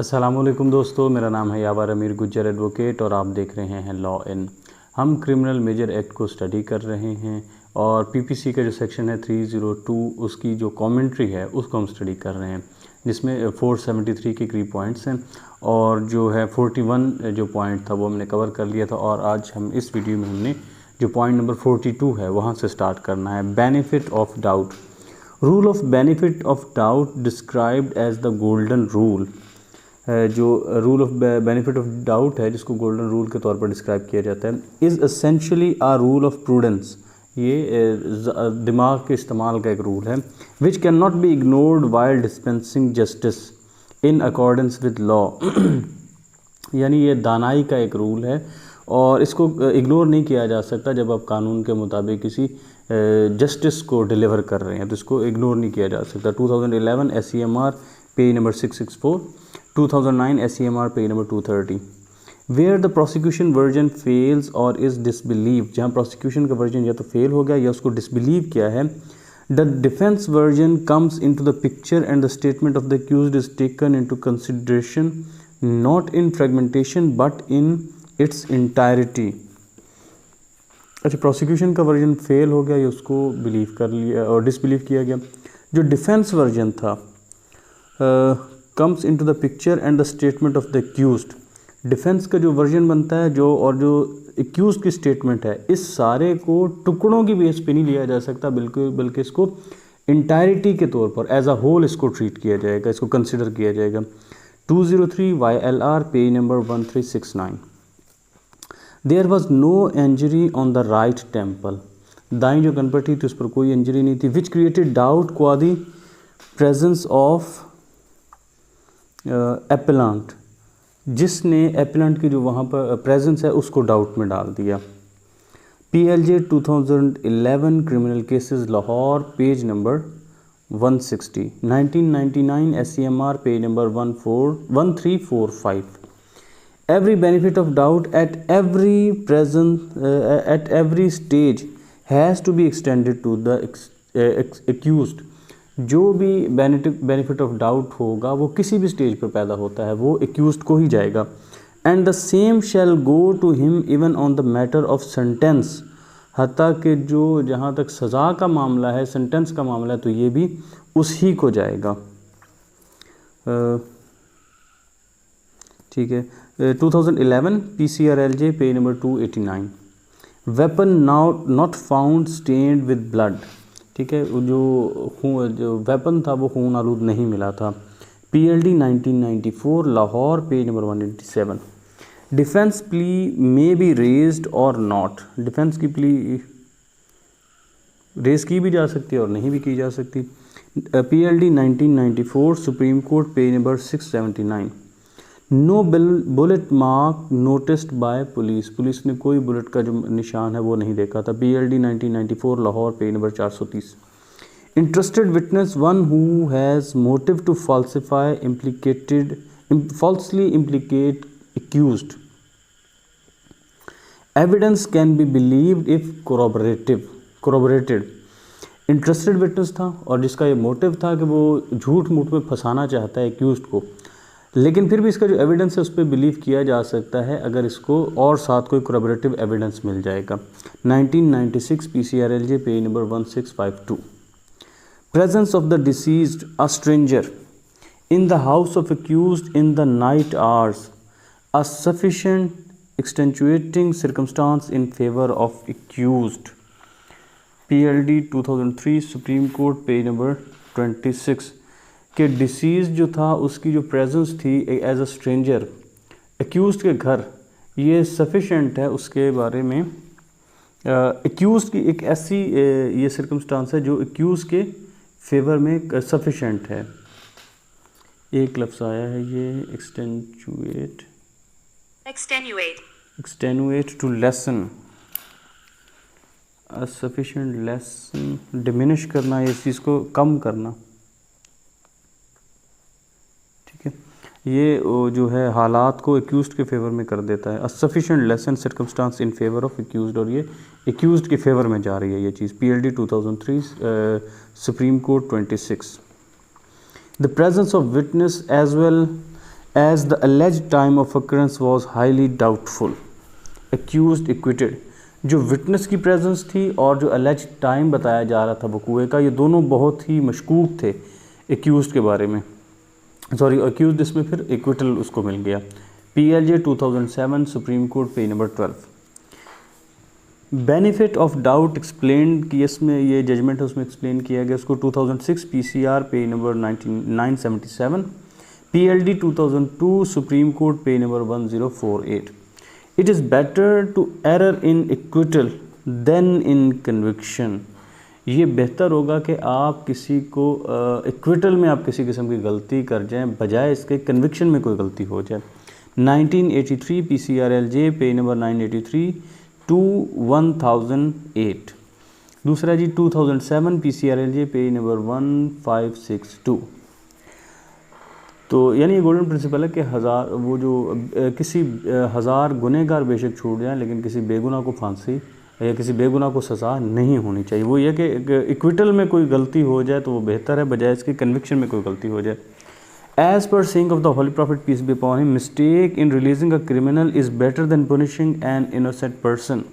अस्सलामुअलैकुम दोस्तों, मेरा नाम है यावर अमीर गुज्जर एडवोकेट और आप देख रहे हैं लॉ इन। हम क्रिमिनल मेजर एक्ट को स्टडी कर रहे हैं और पीपीसी का जो सेक्शन है 302 उसकी जो कमेंट्री है उसको हम स्टडी कर रहे हैं, जिसमें 473 के करीब पॉइंट्स हैं और जो है 41 जो पॉइंट था वो हमने कवर कर लिया था। और आज हम इस वीडियो में हमने जो पॉइंट नंबर 42 है वहाँ से स्टार्ट करना है। Benefit of doubt. Rule of benefit of doubt described as the golden rule. जो rule of benefit of doubt है, जिसको गोल्डन रूल के तौर पर डिस्क्राइब किया जाता है, is essentially a rule of prudence. ये दिमाग के इस्तेमाल का एक रूल है, which can not be ignored while dispensing justice in accordance with law. यानी ये दानाई का एक रूल है और इसको इग्नोर नहीं किया जा सकता। जब आप कानून के मुताबिक किसी जस्टिस को डिलीवर कर रहे हैं तो इसको इग्नोर नहीं किया जा सकता। 2011 SCMR page number 664, 2009 SCMR page number 230। Where the prosecution version fails और इज़ डिसबिलीव, जहाँ प्रोसिक्यूशन का वर्जन या तो फेल हो गया या उसको डिसबिलीव किया है, the defence version comes into the picture and the statement of the accused is taken into consideration not in fragmentation but in its entirety. अच्छा, प्रोसिक्यूशन का वर्जन फेल हो गया या उसको बिलीव कर लिया और डिसबिलीव किया गया। जो डिफेंस वर्जन था comes into the picture and the statement of the accused. Defence का जो वर्जन बनता है जो और जो एक्यूज्ड की स्टेटमेंट है, इस सारे को टुकड़ों की बेस पे नहीं लिया जा सकता, बल्कि इसको इंटायरिटी के तौर पर एज अ होल इसको ट्रीट किया जाएगा, इसको कंसिडर किया जाएगा। 203 YLR page number 1369। There was no injury on the right temple. दाई जो कनपट्टी थी उस पर कोई इंजरी नहीं थी। Which created doubt qua the presence of appellant, जिसने एपेलेंट की जो वहाँ पर प्रेजेंस है उसको डाउट में डाल दिया। PLJ 2011 criminal cases Lahore page number 160, 1999 SCMR page number 1345। Every benefit of doubt at every stage has to be extended to the accused. जो भी बेनिफिट ऑफ डाउट होगा वो किसी भी स्टेज पर पैदा होता है वो एक्यूज्ड को ही जाएगा। And the same shall go to him even on the matter of sentence. हत्ता कि जो जहाँ तक सज़ा का मामला है, सेंटेंस का मामला है, तो ये भी उसी को जाएगा। ठीक है। 2011 PCRLJ page number 289। Weapon now not found stained with blood. ठीक है, जो वेपन था वो खून आलूद नहीं मिला था। PLD 1994 Lahore page number 187। Defence plea may be raised और नॉट। डिफेंस की प्ली रेज की भी जा सकती है और नहीं भी की जा सकती। PLD 1994 supreme court page number 679। No bullet mark noticed by police. Police ने कोई बुलेट का जो निशान है वो नहीं देखा था। PLD 1994 Lahore page number 430। Interested witness one who has motive to falsely implicate accused. Evidence can be believed if corroborated. Interested witness था और जिसका ये मोटिव था कि वो झूठ मूठ में फंसाना चाहता है एक्यूज्ड को, लेकिन फिर भी इसका जो एविडेंस है उस पर बिलीव किया जा सकता है अगर इसको और साथ कोई corroborative एविडेंस मिल जाएगा। 1996 PCRLJ page number 1652। Presence of the deceased, a stranger, in the house of accused in the night hours, a sufficient extenuating circumstance in favor of accused. PLD 2003 supreme court page number 26 के disease जो था उसकी जो presence थी as a stranger accused के घर, ये sufficient है उसके बारे में। एक्यूज्ड की एक ऐसी ये सर्कमस्टांस है जो एक्यूज़ के फेवर में सफिशेंट है। एक लफ्ज़ आया है ये extenuate to lessen, sufficient lessen, diminish करना, इस चीज़ को कम करना। ठीक है, ये जो है हालात को एक्यूज्ड के फेवर में कर देता है। A sufficient lessen circumstance in favour of accused, और ये एक्यूज्ड के फेवर में जा रही है ये चीज़। PLD 2003 supreme court 26। The presence of witness as well as the alleged time of occurrence was highly doubtful. Accused acquitted. जो विटनेस की प्रेजेंस थी और जो alleged टाइम बताया जा रहा था वकूए का, ये दोनों बहुत ही मशकूक थे एक्यूज के बारे में. सॉरी, एक्यूज इसमें फिर एक्विटल उसको मिल गया. PLJ 2007 supreme court page number 12. Benefit of doubt explain की इसमें ये जजमेंट है उसमें एक्सप्लेन किया गया उसको. 2006 PCR page number 977. PLD 2002 supreme court page number 1048. It is better to error in acquittal than in conviction. ये बेहतर होगा कि आप किसी को एक्विटल में आप किसी किस्म की गलती कर जाएं बजाय इसके कन्विक्शन में कोई गलती हो जाए. 1983 PCRLJ पेज नंबर 983 to 1008. दूसरा जी 2007 PCRLJ पेज नंबर 1562. तो यानी ये गोल्डन प्रिंसिपल है कि किसी हज़ार गुनहगार बेशक छूट जाएं लेकिन किसी बेगुनाह को फांसी या किसी बेगुनाह को सज़ा नहीं होनी चाहिए. वो ये कि इक्विटल में कोई गलती हो जाए तो वो बेहतर है बजाय इसके कन्विक्शन में कोई गलती हो जाए. As per saying of the Holy Prophet peace be upon him, mistake in releasing a criminal is better than punishing an innocent person.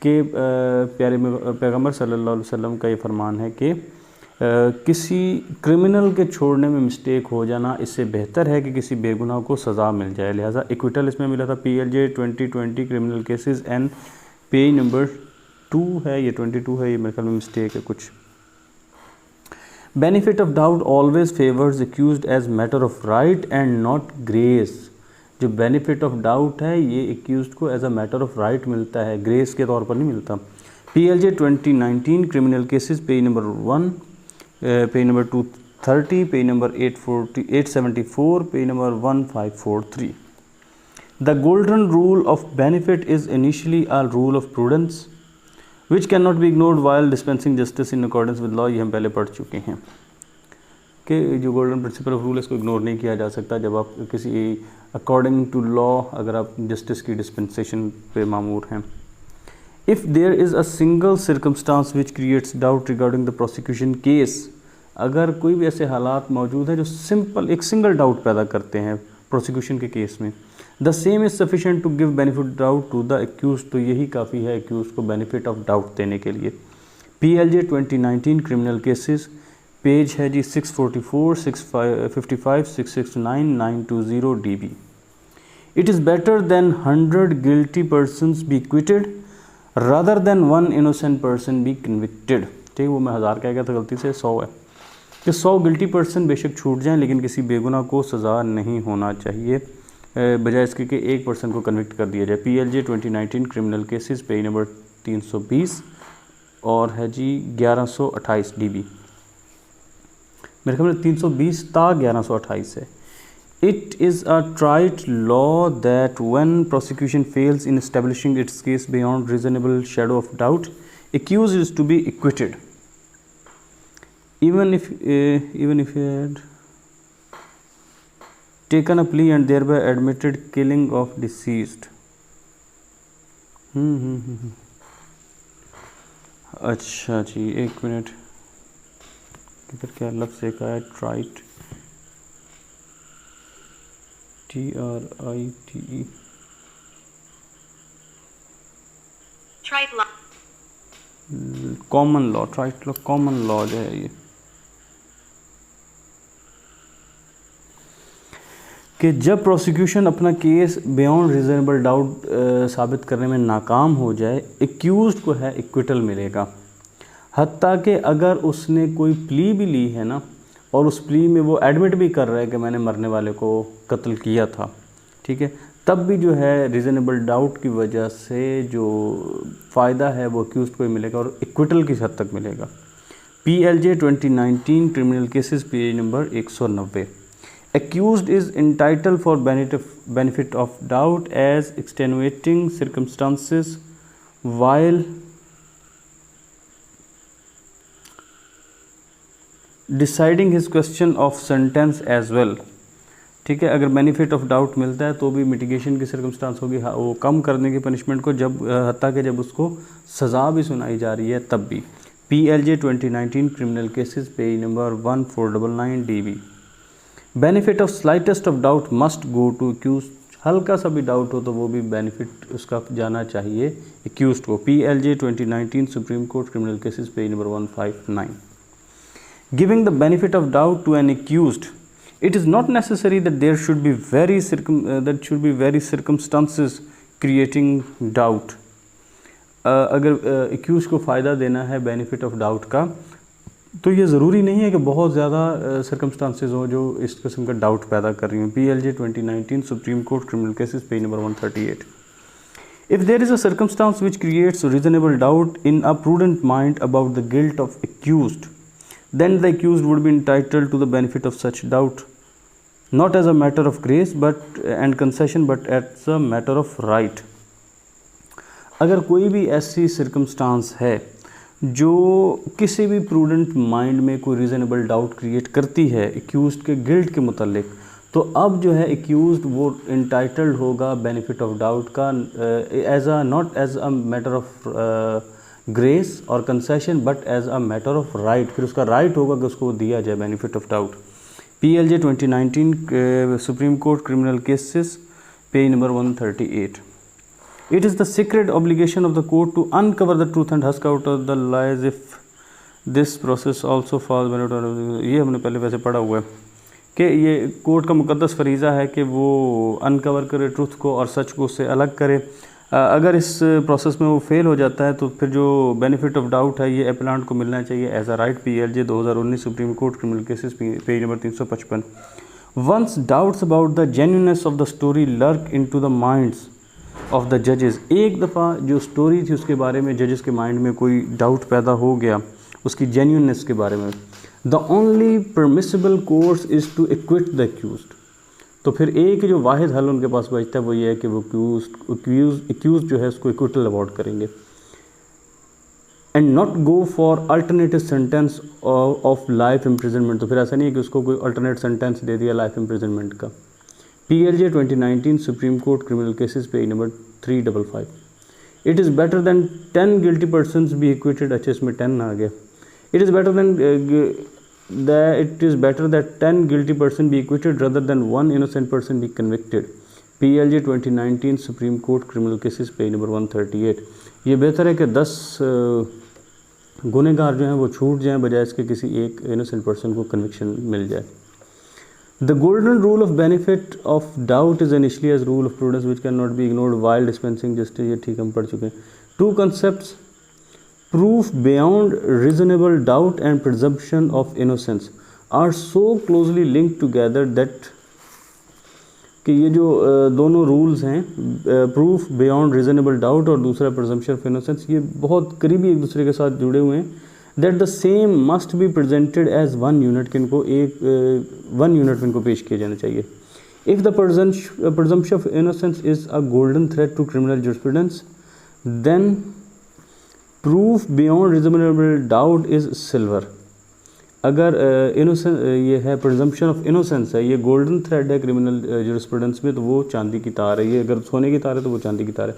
के प्यारे पैगम्बर सल्लल्लाहु अलैहि वसल्लम का ये फरमान है कि किसी क्रिमिनल के छोड़ने में मिस्टेक हो जाना इससे बेहतर है कि किसी बेगुनाह को सज़ा मिल जाए. लिहाजा इक्विटल इसमें मिला था. PLJ 2020 criminal cases and page number 2 है, ये 22 है, ये मेरे ख्याल में मिस्टेक है कुछ. Benefit of doubt always favors accused as matter of right and not grace. जो benefit of doubt है ये accused को as a matter of right मिलता है, grace के तौर पर नहीं मिलता. PLJ 2019 criminal cases page number 1, page number 230, page number 874, page number 1543. The golden rule of benefit is initially a rule of prudence which cannot be ignored while dispensing justice in accordance with law. ये हम पहले पढ़ चुके हैं कि जो golden principle of rule है इसको इग्नोर नहीं किया जा सकता जब आप किसी अकॉर्डिंग टू लॉ अगर आप जस्टिस की डिस्पेंसेशन पे मामूर हैं. If there is a single circumstance which creates doubt regarding the prosecution case, अगर कोई भी ऐसे हालात मौजूद हैं जो सिंपल एक सिंगल डाउट पैदा करते हैं प्रोसिक्यूशन के केस में, the same is sufficient to give benefit doubt to the accuse. तो यही काफ़ी है एक्यूज को बेनिफिट ऑफ डाउट देने के लिए. PLJ 2019 क्रिमिनल केसेस पेज है जी 644, 655, 669, 920 DB. It is better than 100 guilty persons be acquitted rather than 1 innocent person be convicted. ठीक है, वो मैं 1000 कह गया था गलती से, 100 है कि 100 गिल्टी पर्सन बेशक छूट जाएं लेकिन किसी बेगुनाह को सज़ा नहीं होना चाहिए बजाय इसके कि एक पर्सन को कन्विक्ट कर दिया जाए. PLJ 2019 criminal cases page number 320 और है जी 1128 DB. मेरे ख्याल में 320 ता 1128 है. It is a trite law that when prosecution fails in establishing its case beyond reasonable shadow of doubt, accused is to be acquitted even if he had taken a plea and thereby admitted killing of deceased. अच्छा जी, एक minute, किधर क्या लफ्ज़ एक आया, trite, TRITE, common law, trite law common law जो है ये कि जब प्रोसिक्यूशन अपना केस बियॉन्ड रीज़नेबल डाउट साबित करने में नाकाम हो जाए, एक्यूज़ड को है एक्विटल मिलेगा. हत्ता कि अगर उसने कोई प्ली भी ली है ना और उस प्ली में वो एडमिट भी कर रहा है कि मैंने मरने वाले को कत्ल किया था, ठीक है, तब भी जो है रीज़नेबल डाउट की वजह से जो फ़ायदा है वो एक्यूज़ड को ही मिलेगा और एक्विटल की हद तक मिलेगा. PLJ 2019 criminal cases page number 190. Accused is entitled for benefit of doubt as extenuating circumstances while deciding his question of sentence as well. ठीक है, अगर बेनिफिट ऑफ डाउट मिलता है तो भी मिटिगेशन की सर्कमस्टांस होगी, वो कम करने की पनिशमेंट को, जब हत्ता कि जब उसको सज़ा भी सुनाई जा रही है तब भी. PLJ 2019 criminal cases page number 1499 DB. Benefit of slightest of doubt must go to accuse, हल्का सा भी डाउट हो तो वो भी बेनिफिट उसका जाना चाहिए एक्यूज को। PLJ 2019 supreme court criminal cases page number 159। Giving the benefit of doubt to an accused, it is not necessary that there should be very circumstances creating doubt। अगर एक्यूज को फ़ायदा देना है बेनिफिट ऑफ डाउट का, तो ये ज़रूरी नहीं है कि बहुत ज़्यादा सर्कमस्टांसेस हो जो इस किस्म का डाउट पैदा कर रही हूँ। PLJ 2019 supreme court criminal cases page number 138। If there is a circumstance which creates reasonable doubt in a prudent mind about the guilt of accused, then the accused would be entitled to the benefit of such doubt, not as a matter of grace and concession, but as a matter of right। अगर कोई भी ऐसी circumstance है जो किसी भी prudent mind में कोई रीज़नेबल डाउट क्रिएट करती है एक्यूज्ड के गिल्ट के मुतालिक, तो अब जो है एक्यूज्ड वो इंटाइटल्ड होगा बेनिफिट ऑफ डाउट का not as a matter of grace और concession, but as a matter of right. फिर उसका राइट होगा कि उसको दिया जाए benefit of doubt. PLJ 2019 supreme court criminal cases page number 138। It is the sacred obligation of the court to uncover the truth and husk out the lies if this process also falls within। ये हमने पहले वैसे पढ़ा हुआ है कि ये court का मुकद्दस फरीज़ा है कि वो अनकवर करे ट्रूथ को और सच को उससे अलग करे। अगर इस प्रोसेस में वो फेल हो जाता है तो फिर जो बेनिफिट ऑफ डाउट है ये एप्लांट को मिलना चाहिए as a right. PLJ 2019 supreme court criminal cases page number 355। Once doubts about the genuineness of the story lurk into the minds of the जजेस, एक दफ़ा जो स्टोरी थी उसके बारे में जजेस के माइंड में कोई डाउट पैदा हो गया उसकी जेन्युइननेस के बारे में, the only permissible course is to acquit the accused. तो फिर एक जो वाहिद हल उनके पास बचता है वो ये है कि वो एक्यूज जो है उसको इक्विटल अवॉर्ड करेंगे and not go for alternative sentence of life imprisonment. तो फिर ऐसा नहीं है कि उसको कोई अल्टरनेट सेंटेंस दे दिया लाइफ इम्प्रिजनमेंट का। PLJ 2019 supreme court criminal cases page number 355। It is better than 10 guilty persons be acquitted. अच्छा इसमें 10 आ गया। It is better that 10 guilty person be acquitted rather than 1 innocent person be convicted। PLJ 2019 supreme court criminal cases page number 138। ये बेहतर है कि 10 गुनहगार जो हैं वो छूट जाएं बजाय इसके किसी एक इनोसेंट पर्सन को कन्विक्शन मिल जाए। The golden rule of benefit of doubt is initially as rule of prudence which cannot be ignored while dispensing justice। ये ठीक हम पढ़ चुके हैं। Two concepts, proof beyond reasonable doubt and presumption of innocence are so closely linked together that कि ये जो दोनों रूल्स हैं प्रूफ बियॉन्ड रीजनेबल डाउट और दूसरा presumption of innocence, ये बहुत करीबी एक दूसरे के साथ जुड़े हुए हैं। That the same must be presented as one unit, कि इनको एक वन यूनिट में इनको पेश किया जाना चाहिए। If the presumption of innocence is a golden thread to criminal jurisprudence, then proof beyond reasonable doubt is silver। अगर innocent ये है presumption of innocence है, ये golden thread है criminal jurisprudence में, तो वो चांदी की तार है। ये अगर सोने की तार है तो वो चांदी की तार है।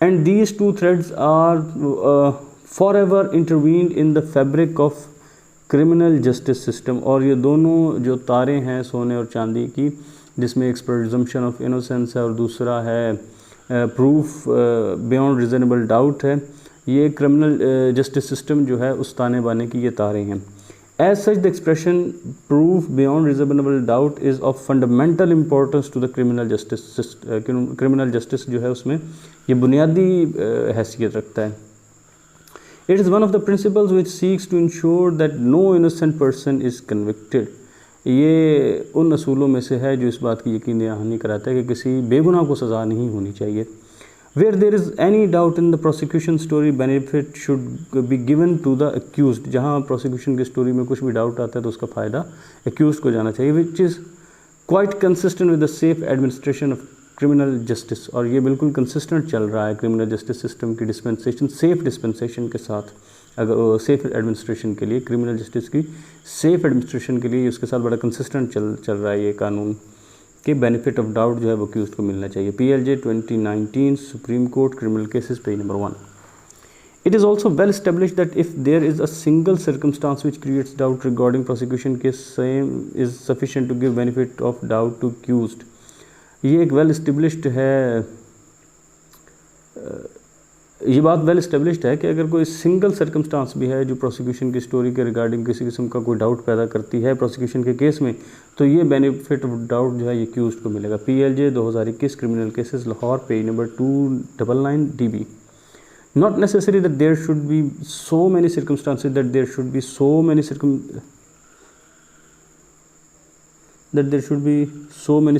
And these two threads are forever intervened in the fabric of criminal justice system। और ये दोनों जो तारें हैं सोने और चांदी की, जिसमें एक presumption of innocence है और दूसरा है proof beyond reasonable doubt है, ये criminal justice system जो है उस ताने बाने की ये तारें हैं। As such, the expression proof beyond reasonable doubt is of fundamental importance to the criminal justice system। criminal justice जो है उसमें ये बुनियादी हैसियत रखता है। It is one of the principles which seeks to ensure that no innocent person is convicted। ये उन असूलों में से है जो इस बात की यकीन दहानी कराता है कि किसी बेगुनाह को सज़ा नहीं होनी चाहिए। Where there is any doubt in the prosecution story, benefit should be given to the accused। जहाँ prosecution की स्टोरी में कुछ भी डाउट आता है तो उसका फ़ायदा accused को जाना चाहिए, which is quite consistent with the safe administration of criminal justice। और ये बिल्कुल consistent चल रहा है criminal justice system की dispensation, safe dispensation के साथ। अगर safe administration के लिए, criminal justice की safe administration के लिए उसके साथ बड़ा consistent चल रहा है ये कानून कि बेनिफिट ऑफ डाउट जो है वो एक्यूज्ड को मिलना चाहिए। PLJ 2019 supreme court criminal cases page number 1। It is also well established that if there is a single circumstance which creates doubt regarding prosecution case, same is sufficient to give benefit of doubt to accused. ये एक well established है, ये बात well established है कि अगर कोई single circumstance भी है जो प्रोसिक्यूशन की स्टोरी के रिगार्डिंग किसी किस्म का कोई डाउट पैदा करती है प्रोसिक्यूशन के केस में, तो ये बेनिफिट ऑफ डाउट जो है ये एक्यूज्ड को मिलेगा। PLJ 2021 criminal cases Lahore page number 299 DB। Not necessary that there should be so many circumstances, that there should be so many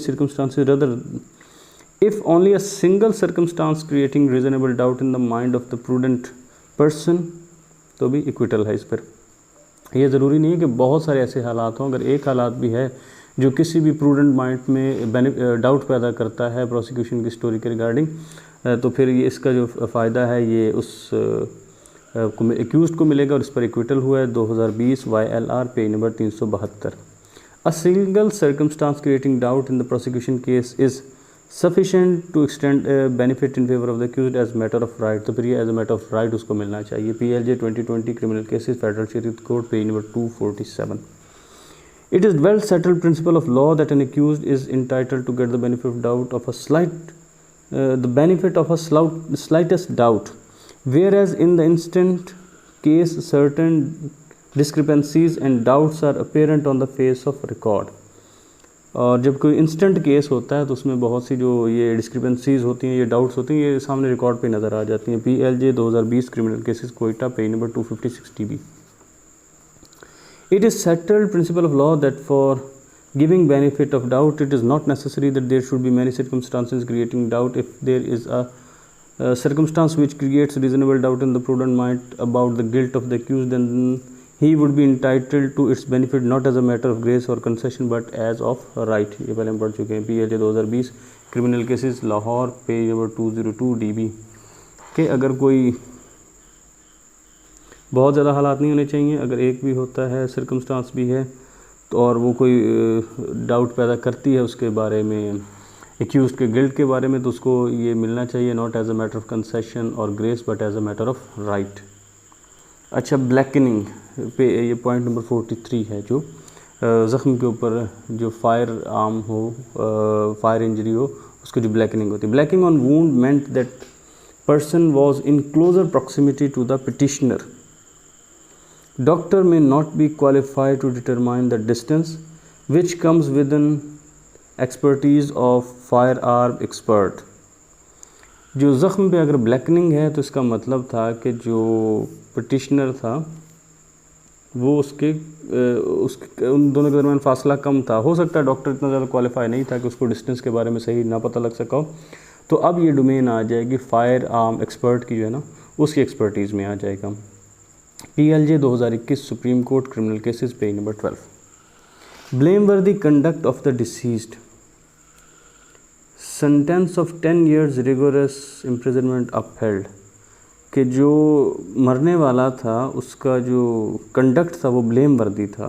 circumstances, rather if only a single circumstance creating reasonable doubt in the mind of the prudent person, तो भी acquittal है इस पर। यह ज़रूरी नहीं है कि बहुत सारे ऐसे हालात हों, अगर एक हालात भी है जो किसी भी प्रूडेंट माइंड में डाउट पैदा करता है प्रोसिक्यूशन की स्टोरी के रिगार्डिंग, तो फिर ये इसका जो फ़ायदा है ये उस एक्यूज्ड को मिलेगा और इस पर इक्विटल हुआ है। 2020 YLR page number 372। A single circumstance creating doubt in the prosecution case is sufficient to extend benefit in favour of the accused as matter of right, तो फिर ये as a matter of right उसको मिलना चाहिए। PLJ 2020 criminal cases federal Shariat code page number 247। It is well settled principle of law that an accused is entitled to get the benefit of doubt of a slightest doubt, whereas in the instant case certain discrepancies and doubts are apparent on the face of record। और जब कोई instant case होता है तो उसमें बहुत सी जो ये डिस्क्रिपेंसीज होती हैं, ये डाउट्स होती हैं, ये सामने रिकॉर्ड पे नज़र आ जाती हैं। PLJ 2020 criminal cases Quetta page number 256 DB। It is settled principle of law that for giving benefit of doubt, it is not necessary that there should be many circumstances creating doubt. If there is a circumstance which creates reasonable doubt in the prudent mind about the guilt of the accused, then he would be entitled to its benefit not as a matter of grace or concession but as of right। ये पहले हम पढ़ चुके हैं। PLJ 2020 criminal cases Lahore page number 202 DB के अगर कोई बहुत ज़्यादा हालात नहीं होने चाहिए, अगर एक भी होता है सर्कमस्टांस भी है तो और वो कोई डाउट पैदा करती है उसके बारे में, एक्यूज्ड के गिल्ट के बारे में, तो उसको ये मिलना चाहिए not as a matter of concession और grace but as a matter of right. अच्छा, ब्लैकनिंग पे ये पॉइंट नंबर 43 है, जो ज़ख्म के ऊपर जो फायर आर्म हो, फायर इंजरी हो, उसको जो ब्लैकनिंग होती है। Blacking on wound meant that person was in closer proximity to the petitioner. Doctor may not be qualified to determine the distance which comes within expertise of firearm expert। जो ज़ख्म पे अगर blackening है तो इसका मतलब था कि जो पिटिशनर था वो उसके उन दोनों के दरमियान फासला कम था। हो सकता है डॉक्टर इतना ज़्यादा क्वालिफाई नहीं था कि उसको डिस्टेंस के बारे में सही ना पता लग सका हो, तो अब ये डोमेन आ जाएगी फायर आर्म एक्सपर्ट की, जो है ना उसकी एक्सपर्टीज़ में आ जाएगा। PLJ 2021 Supreme court criminal cases page number 12। Blameworthy conduct of the deceased, sentence of 10 years rigorous imprisonment upheld, कि जो मरने वाला था उसका जो कंडक्ट था वो ब्लेमवर्दी था,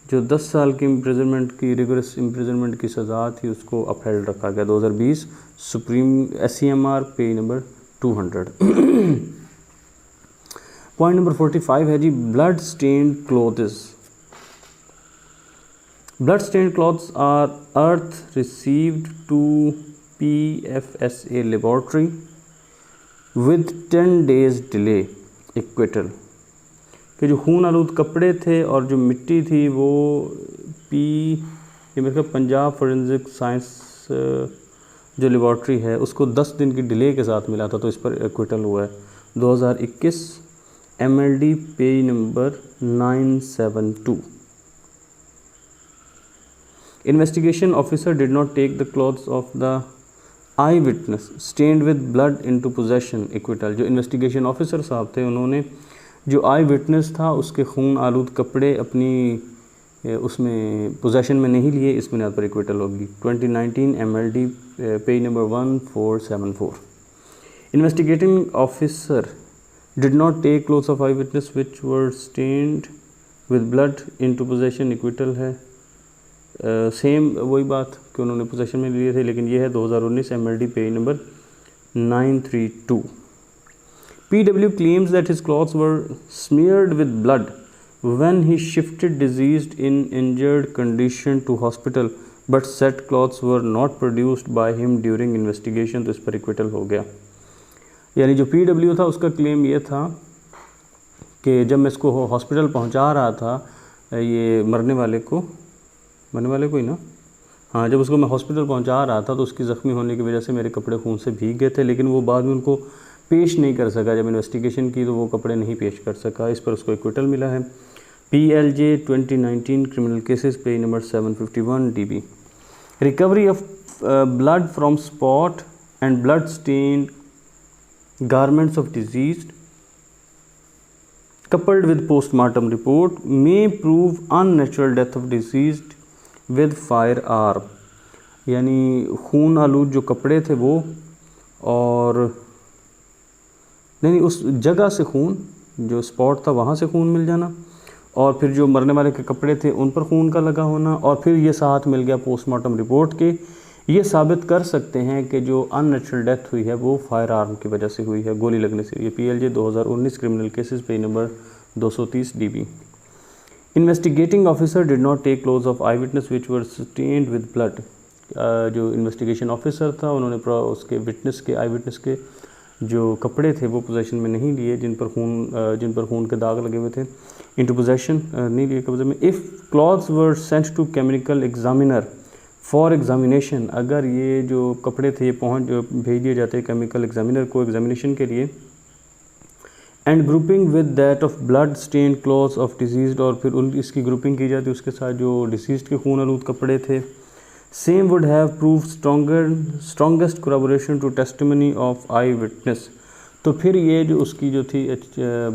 जो 10 साल की इम्प्रिजनमेंट की रिगोरस इम्प्रिजनमेंट की सज़ा थी उसको अपहेल्ड रखा गया। 2020 supreme SCMR page number 200। Point number 45 है जी, blood stained clothes. Blood stained clothes are earth received to PFSA laboratory with 10 days delay acquittal, कि जो खून आलूद कपड़े थे और जो मिट्टी थी वो ये मेरे ख्याल पंजाब फोरेंसिक साइंस जो लेबॉर्ट्री है उसको 10 दिन की डिले के साथ मिला था, तो इस पर इक्विटल हुआ है। 2021 MLD page number 972। Investigation officer did not take the clothes of the eye witness stained with blood into possession acquittal. जो इन्वेस्टिगेशन ऑफिसर साहब थे उन्होंने जो आई विटनेस था उसके खून आलूद कपड़े अपनी उसमें पोजेशन में नहीं लिए, इस बुनियाद पर इक्विटल होगी। 2019 MLD page number 1474। Investigating officer did not take clothes of eyewitness which were stained with blood into possession acquittal है। सेम वही बात कि उन्होंने पोजेशन में लिए थे, लेकिन ये है 2019 MLD page number 932। PW claims that his clothes were smeared with blood when he shifted diseased in injured condition to hospital, but said clothes were not produced by him during investigation. तो इस पर acquittal हो गया। यानी जो PW था उसका claim ये था कि जब मैं इसको हॉस्पिटल पहुंचा रहा था, ये मरने वाले को ही ना, हाँ, जब उसको मैं हॉस्पिटल पहुंचा रहा था तो उसकी ज़ख्मी होने की वजह से मेरे कपड़े खून से भीग गए थे, लेकिन वो बाद में उनको पेश नहीं कर सका। जब इन्वेस्टिगेशन की तो वो कपड़े नहीं पेश कर सका। इस पर उसको एक्विटल मिला है। PLJ 2019 criminal cases, page number 751 DB। Recovery of blood from spot and blood stained garments of deceased coupled with postmortem report may prove unnatural death of deceased with firearm। यानी खून आलूद जो कपड़े थे वो, और नहीं उस जगह से खून, जो स्पॉट था वहाँ से खून मिल जाना, और फिर जो मरने वाले के कपड़े थे उन पर खून का लगा होना, और फिर ये साथ मिल गया पोस्टमार्टम रिपोर्ट के, ये साबित कर सकते हैं कि जो अननेचुरल डेथ हुई है वो फायर आर्म की वजह से हुई है, गोली लगने से। ये PLJ 2019 criminal cases, page number 230 DB। Investigating officer did not take clothes of eye witness which were stained with blood. जो इन्वेस्टिगेशन ऑफिसर था उन्होंने उसके विटनेस के, आई विटनेस के जो कपड़े थे वो पोजेशन में नहीं लिए जिन पर खून के दाग लगे हुए थे। इनटू पोजेशन नहीं लिए कब्जे में। If clothes were sent to chemical examiner for examination, अगर ये जो कपड़े थे ये भेज दिए जाते केमिकल एग्जामिनर को एग्जामिनेशन के लिए, and grouping with that of blood stain clothes of deceased, और फिर इसकी ग्रुपिंग की जाती उसके साथ जो डिसीज्ड के खून आलूद कपड़े थे, same would have prove strongest collaboration to testimony of eye witness. तो फिर ये जो उसकी जो थी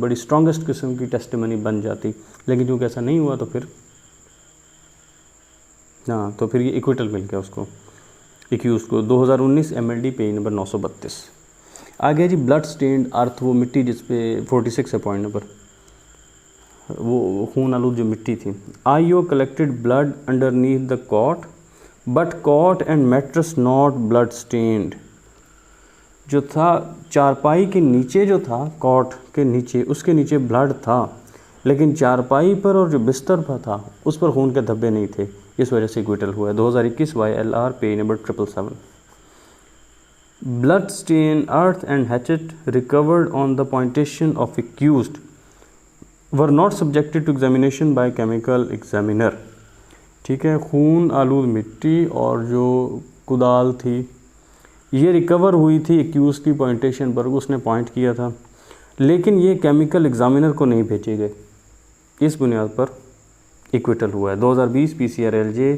बड़ी स्ट्रॉन्गेस्ट किस्म की टेस्टिमनी बन जाती, लेकिन क्योंकि ऐसा नहीं हुआ तो फिर हाँ, तो फिर ये इक्विटल मिल गया उसको, एक्यूज को। 2019 MLD, पेज नंबर 932। आगे जी ब्लड स्टेन्ड अर्थ, वो मिट्टी जिस पे 46 है पॉइंट नंबर, वो खून आलूद जो मिट्टी थी। IO collected blood underneath the cot but cot and mattress not blood stained. जो था चारपाई के नीचे जो था, कॉट के नीचे, उसके नीचे ब्लड था, लेकिन चारपाई पर और जो बिस्तर पर था उस पर खून के धब्बे नहीं थे, इस वजह से इक्विटल हुआ है। 2021 YLR, page number 777। Blood stain earth and hatchet recovered on the pointation of accused were not subjected to examination by chemical examiner. ठीक है, खून आलूद मिट्टी और जो कुदाल थी ये रिकवर हुई थी एक्यूज की पॉइंटेशन पर, उसने पॉइंट किया था, लेकिन ये केमिकल एग्जामिनर को नहीं भेजे गए, इस बुनियाद पर इक्विटल हुआ है। 2020 PCRLJ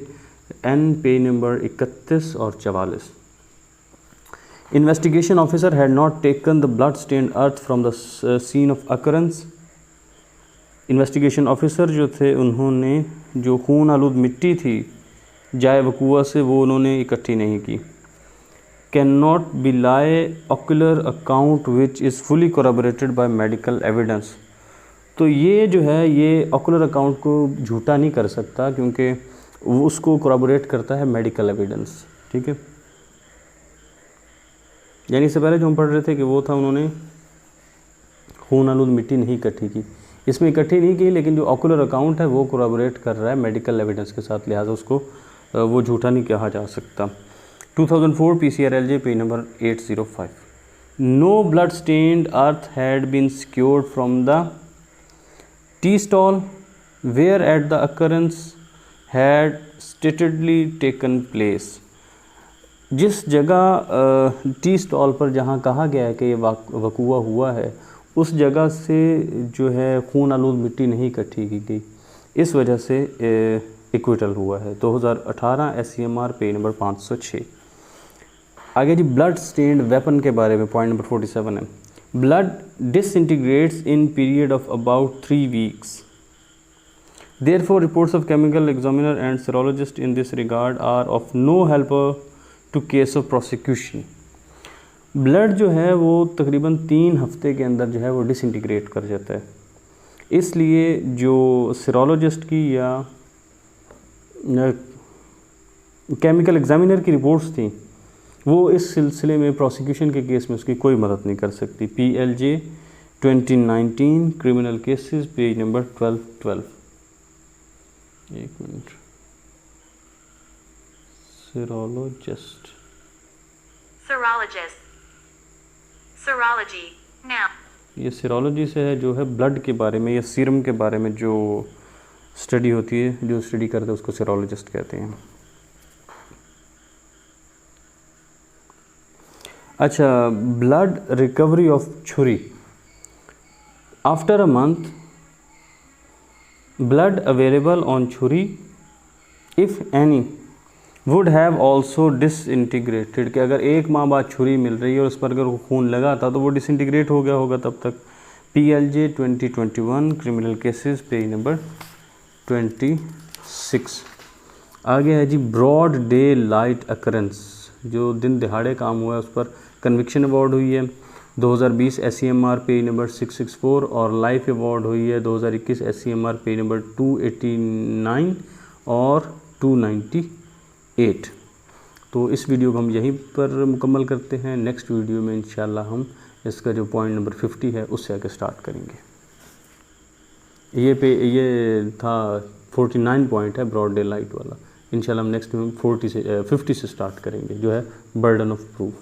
N, पेज नंबर 31 और 44। Investigation officer had not taken the blood stained earth from the scene of occurrence. Investigation officer जो थे उन्होंने जो खून आलूद मिट्टी थी जाए वकूआ से वो उन्होंने इकट्ठी नहीं की। Can not be lie ocular account which is fully corroborated by medical evidence. तो ये जो है ये ऑक्यूलर अकाउंट को झूठा नहीं कर सकता, क्योंकि वो उसको कोराबोरेट करता है मेडिकल एविडेंस। ठीक है, यानी इससे पहले जो हम पढ़ रहे थे कि वो था उन्होंने खून आलूद मिट्टी नहीं इकट्ठी की, इसमें इकट्ठी नहीं की, लेकिन जो ऑक्यूलर अकाउंट है वो कोराबोरेट कर रहा है मेडिकल एविडेंस के साथ, लिहाजा उसको वो झूठा नहीं कहा जा सकता। 2004 PCRLJ, page number 805। No blood stained earth had been secured from the tea stall where at the occurrence had statedly taken place. जिस जगह टी स्टॉल पर जहाँ कहा गया है कि ये वकूआ हुआ है, उस जगह से जो है खून आलूद मिट्टी नहीं इकट्ठी की गई, इस वजह से इक्विटल हुआ है। 2018 SCMR, पेज नंबर 506। आगे जी ब्लड स्टेन्ड वेपन के बारे में पॉइंट नंबर 47 है। Blood डिसइंटीग्रेट्स in period of about 3 weeks। Therefore, reports of chemical examiner and serologist in this regard are of no help to case of prosecution। Blood जो है वो तकरीबन 3 हफ्ते के अंदर जो है वो डिसइंटीग्रेट कर जाता है, इसलिए जो सीरोलॉजिस्ट की या केमिकल एग्जामिनर की रिपोर्ट्स थी वो इस सिलसिले में प्रोसिक्यूशन के केस में उसकी कोई मदद नहीं कर सकती। PLJ 2019 criminal cases page number 1212। एक मिनट, सीरोलॉजिस्ट, serology now, ये सीरोलॉजी से है, जो है ब्लड के बारे में या सीरम के बारे में जो स्टडी होती है, जो स्टडी करते हैं उसको सीरोलॉजिस्ट कहते हैं। अच्छा, ब्लड रिकवरी ऑफ छुरी। After a month blood available on छुरी if any would have also disintegrated, कि अगर एक माह बाद छुरी मिल रही है और उस पर अगर खून लगा था तो वो डिसइंटीग्रेट हो गया होगा तब तक। PLJ 2021 criminal cases page number 26। आगे है जी ब्रॉड डे लाइट अकरेंस, जो दिन दिहाड़े काम हुआ है उस पर कन्विक्शन अवार्ड हुई है 2020 SCMR पेज नंबर 664, और लाइफ अवार्ड हुई है 2021 SCMR पेज नंबर 289 और 298। तो इस वीडियो को हम यहीं पर मुकम्मल करते हैं। नेक्स्ट वीडियो में इंशाल्लाह हम इसका जो पॉइंट नंबर 50 है उससे आगे स्टार्ट करेंगे। ये था 49 पॉइंट है ब्रॉड डे लाइट वाला। इंशाल्लाह हम नेक्स्ट में 50 से स्टार्ट करेंगे, जो है बर्डन ऑफ प्रूफ।